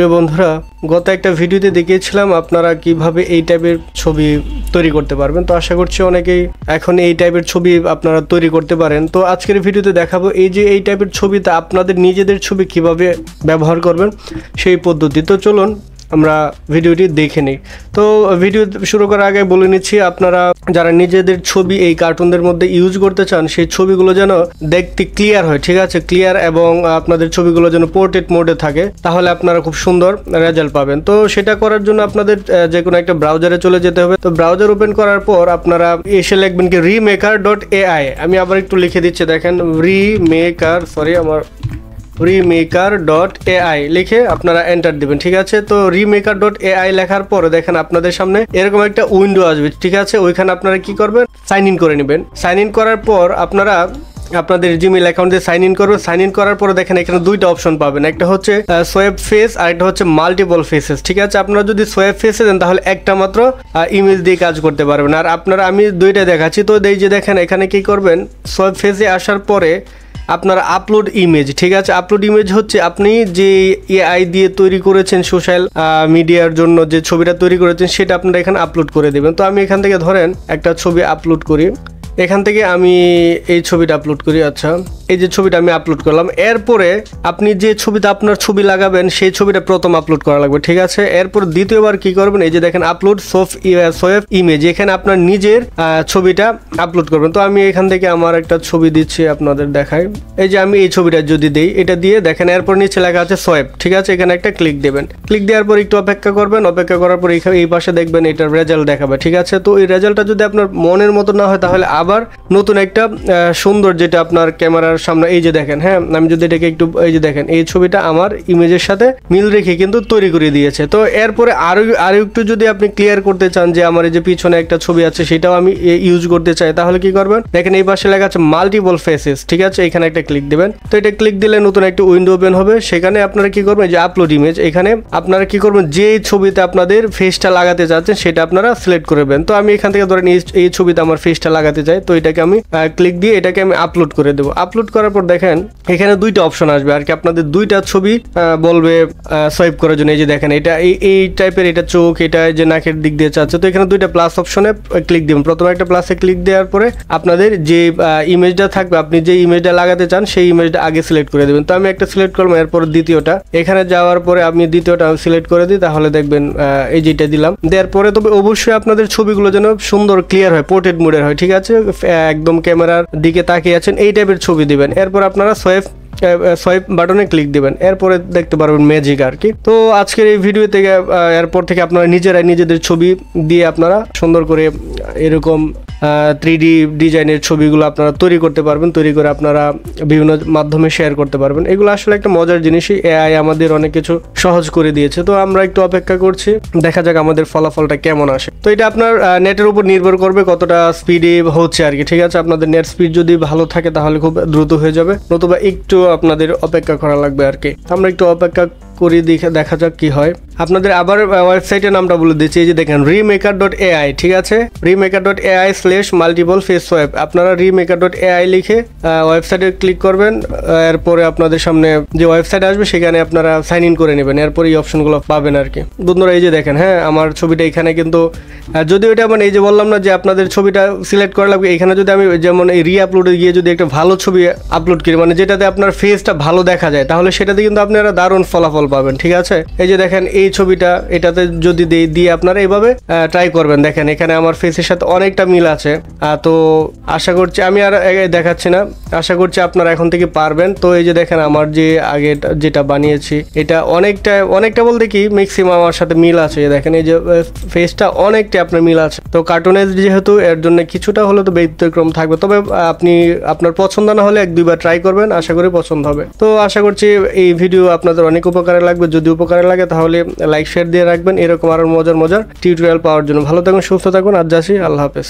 প্রিয় বন্ধুরা, গত একটা ভিডিওতে দেখিয়েছিলাম আপনারা কিভাবে এই টাইপের ছবি তৈরি করতে পারবেন। তো আশা করছি অনেকেই এখন এই টাইপের ছবি আপনারা তৈরি করতে পারেন। তো আজকের ভিডিওতে দেখাবো এই টাইপের ছবিতে আপনাদের নিজেদের ছবি কিভাবে ব্যবহার করবেন সেই পদ্ধতি। তো চলুন আমরা ভিডিওটি দেখে নিই। তো ভিডিও শুরু করার আগে বলে নিচ্ছি, আপনারা যারা নিজেদের ছবি এই কার্টুনদের মধ্যে ইউজ করতে চান, সেই ছবিগুলো যেন দেখতে ক্লিয়ার হয়, ঠিক আছে, ক্লিয়ার, এবং আপনাদের ছবিগুলো যেন পোর্ট্রেট মোডে থাকে, তাহলে আপনারা খুব সুন্দর রেজাল্ট পাবেন। তো সেটা করার জন্য আপনাদের যে কোনো একটা ব্রাউজারে চলে যেতে হবে। তো ব্রাউজার ওপেন করার পর আপনারা এসে লিখবেন কি remaker.ai। আমি আবার একটু লিখে দিচ্ছি, দেখেন remaker.ai লিখে আপনারা এন্টার দিবেন, ঠিক আছে। তো remaker.ai লেখার পরে দেখেন আপনাদের সামনে এরকম একটা উইন্ডো আসবে, ঠিক আছে। ওইখানে আপনারা কি করবেন, সাইন ইন করে নেবেন। সাইন ইন করার পর আপনারা আপনাদের জিমেইল অ্যাকাউন্ট দিয়ে সাইন ইন করবেন। সাইন ইন করার পরে দেখেন এখানে দুইটা অপশন পাবেন, একটা হচ্ছে সোয়েপ ফেস আর একটা হচ্ছে মাল্টিপল ফেসেস, ঠিক আছে। আপনারা যদি সোয়েপ ফেসে দেন তাহলে একটা মাত্র ইমেজ দিয়ে কাজ করতে পারবেন। আর আপনারা আমি দুইটা দেখাচ্ছি। তো এই যে দেখেন এখানে কি করবেন, সোয়েপ ফেসে আসার পরে আপনারা আপলোড ইমেজ, ঠিক আছে। আপলোড ইমেজ হচ্ছে আপনি যে এআই দিয়ে তৈরি করেছেন সোশ্যাল মিডিয়ার জন্য যে ছবিটা তৈরি করেছেন সেটা আপনারা এখানে আপলোড করে দেবেন। তো আমি এখান থেকে ধরেন একটা ছবি আপলোড করি, এখান থেকে আমি এই ছবিটা আপলোড করি। আচ্ছা, এই যে ছবিটা আমি আপলোড করলাম। এরপরে আপনি যে ছবিতে আপনার ছবি লাগাবেন সেই ছবিটা প্রথম আপলোড করা লাগবে, ঠিক আছে। এরপর দ্বিতীয়বার কি করবেন, এই যে দেখেন আপলোড সোয়েপ ইমেজ, এখানে আপনার নিজের ছবিটা আপলোড করবেন। তো আমি এখান থেকে আমার একটা ছবি দিচ্ছি, আপনাদের দেখাই। এই যে আমি এই ছবিটা যদি দিই, এটা দিয়ে দেখেন এরপর নিচে লেখা আছে সোয়েপ, ঠিক আছে। এখানে একটা ক্লিক দেবেন। ক্লিক দেওয়ার পর একটু অপেক্ষা করবেন। অপেক্ষা করার পর এই পাশে দেখবেন এটার রেজাল্ট দেখাবে, ঠিক আছে। তো এই রেজাল্টটা যদি আপনার মনের মতো না হয় তাহলে আবার নতুন একটা সুন্দর যেটা আপনার ক্যামেরার সামনে, এই যে দেখেন, হ্যাঁ, আমি যদি এটাকে একটু, এই যে দেখেন এই ছবিটা আমার ইমেজের সাথে মিল রেখে কিন্তু তৈরি করে দিয়েছে। তো এরপরে আরো একটু যদি আপনি ক্লিয়ার করতে চান যে আমার এই যে পিছনে একটা ছবি আছে সেটাও আমি ইউজ করতে চাই, তাহলে কি করবেন, দেখেন এই পাশে লেখা আছে মাল্টিপল ফেসেস, ঠিক আছে। এখানে একটা ক্লিক দিবেন। তো এটা ক্লিক দিলে নতুন একটা উইন্ডো ওপেন হবে। সেখানে আপনারা কি করবেন, যে আপলোড ইমেজ, এখানে আপনারা কি করবেন, যে ছবিতে আপনাদের ফেসটা লাগাতে চাচ্ছেন সেটা আপনারা সিলেক্ট করবেন। তো আমি এখান থেকে ধরেন এই ছবিতে আমার ফেসটা লাগাতে চাই, তো এটাকে আমি ক্লিক দিয়ে এটাকে আমি আপলোড করে দেবো। আপলোড করার পর দেখেন এখানে দুইটা অপশন আসবে আর কি, আপনাদের দুইটা ছবি বলবে সোয়াইপ করার জন্য। এই যে দেখেন এটা এই টাইপের, এটা চোখ, এটা যে নাকের দিক দিয়ে চাচ্ছে। তো এখানে দুইটা প্লাস অপশনে ক্লিক দিবেন। প্রথমে একটা প্লাসে ক্লিক দেওয়ার পরে আপনাদের যে ইমেজটা থাকবে, আপনি যে ইমেজটা লাগাতে চান সেই ইমেজটা আগে সিলেক্ট করে দেবেন। তো আমি একটা সিলেক্ট করলাম, এরপর দ্বিতীয়টা, এখানে যাওয়ার পরে আমি দ্বিতীয়টা সিলেক্ট করে দিই, তাহলে দেখবেন এই যেটা দিলাম। দেওয়ার পরে তবে অবশ্যই আপনাদের ছবিগুলো যেন সুন্দর ক্লিয়ার হয়, পোর্ট্রেট মোডের হয়, ঠিক আছে। একদম ক্যামেরার দিকে তাকিয়ে আছেন এই টাইপের ছবি দিবেন। এরপর আপনারা সোয়াইপ বাটনে ক্লিক দিবেন। এরপরে দেখতে পারবেন ম্যাজিক আর কি। তো আজকের এই ভিডিও থেকে এরপর থেকে আপনারা নিজেরাই নিজেদের ছবি দিয়ে আপনারা সুন্দর করে এরকম 3D ডিজাইনের ছবিগুলো আপনারা তৈরি করতে পারবেন। তৈরি করে আপনারা বিভিন্ন মাধ্যমে শেয়ার করতে পারবেন। এগুলো আসলে একটা মজার জিনিসই, এআই আমাদের অনেক কিছু সহজ করে দিয়েছে। তো আমরা একটু অপেক্ষা করছি, দেখা যাক আমাদের ফলাফলটা কেমন আসে। তো এটা আপনার নেটের উপর নির্ভর করবে কতটা স্পিডে হচ্ছে আর কি, ঠিক আছে। আপনাদের নেট স্পিড যদি ভালো থাকে তাহলে খুব দ্রুত হয়ে যাবে, নতুবা একটু আপনাদের অপেক্ষা করা লাগবে আর কি। আমরা একটু অপেক্ষা করি, দেখা যাক কি হয়। আপনাদের আবার ওয়েবসাইটের নামটা বলে দিচ্ছি, এই যে দেখেন remaker.ai, ঠিক আছে। remaker.ai/multiple face swap, আপনারা remaker.ai লিখে ওয়েবসাইটে ক্লিক করবেন। এরপরে আপনাদের সামনে যে ওয়েবসাইট আসবে সেখানে আপনারা সাইন ইন করে নেবেন। এরপর এই অপশনগুলো পাবেন আর কি। বন্ধুরা এই যে দেখেন, হ্যাঁ, আমার ছবিটা এখানে কিন্তু যদিও এটা মানে এই যে বললাম না যে আপনাদের ছবিটা সিলেক্ট করা লাগবে, এখানে যদি আমি যেমন এই রিআপলোডে গিয়ে যদি একটা ভালো ছবি আপলোড করি, মানে যেটাতে আপনার ফেসটা ভালো দেখা যায়, তাহলে সেটাতে কিন্তু আপনারা দারুণ ফলাফল পাবেন, ঠিক আছে। এই যে দেখেন এই ছবিটা, এটাতে যদি দিয়ে আপনারা এইভাবে ট্রাই করবেন, দেখেন এখানে আমার ফেসের সাথে অনেকটা মিল আছে। তো আশা করছি, আমি আর দেখাচ্ছি না, আশা করছি আপনারা এখন থেকে পারবেন। তো এই যে দেখেন আমার যে আগে যেটা বানিয়েছি এটা অনেকটা বলতে কি ম্যাক্সিমাম আমার সাথে মিল আছে। দেখেন এই যে ফেসটা অনেকটা আপনার মিল আছে। তো কার্টুনের যেহেতু এর জন্য কিছুটা হলে তো ব্যতিক্রম থাকবে, তবে আপনি আপনার পছন্দ না হলে 1-2বার ট্রাই করবেন, আশা করি পছন্দ হবে। তো আশা করছি এই ভিডিও আপনাদের অনেক উপকারে লাগবে। যদি উপকারে লাগে তাহলে লাইক শেয়ার দিয়ে রাখবেন এরকম আরো মজার টিউটোরিয়াল পাওয়ার জন্য। ভালো থাকুন, সুস্থ থাকুন, আজ যাচ্ছি, আল্লাহ হাফেজ।